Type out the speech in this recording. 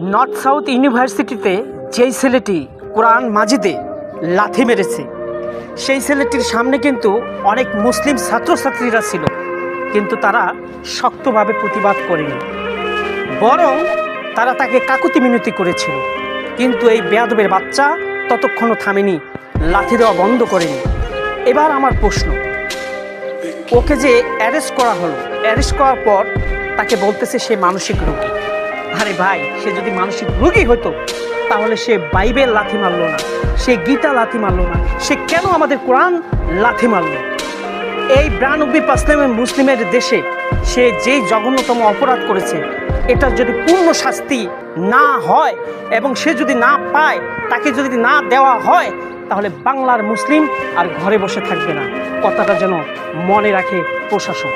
North south ইউনিভার্সিটিতে যেই ছেলেটি কোরআন মাজিদে লাথি মেরেছে সেই ছেলেটির সামনে কিন্তু অনেক মুসলিম ছাত্রছাত্রীরা ছিল, কিন্তু তারা শক্তভাবে প্রতিবাদ করেনি, বরং তারা তাকে কাকুতি মিনতি করেছিল। কিন্তু এই বেয়াদবের বাচ্চা ততক্ষণও থামেনি, লাথি দেওয়া বন্ধ করেনি। এবার আমার প্রশ্ন, ওকে যে অ্যারেস্ট করা হলো, অ্যারেস্ট করার পর তাকে বলতেছে সে মানসিক রোগী। আরে ভাই, সে যদি মানসিক রোগী হতো তাহলে সে বাইবেল লাথি মারলো না, সে গীতা লাথি মারলো না, সে কেন আমাদের কোরআন লাথি মারলো? এই 92% মুসলিমের দেশে সে যেই জঘন্যতম অপরাধ করেছে, এটার যদি পূর্ণ শাস্তি না হয় এবং সে যদি না পায়, তাকে যদি না দেওয়া হয়, তাহলে বাংলার মুসলিম আর ঘরে বসে থাকবে না। কথাটা যেন মনে রাখে প্রশাসন।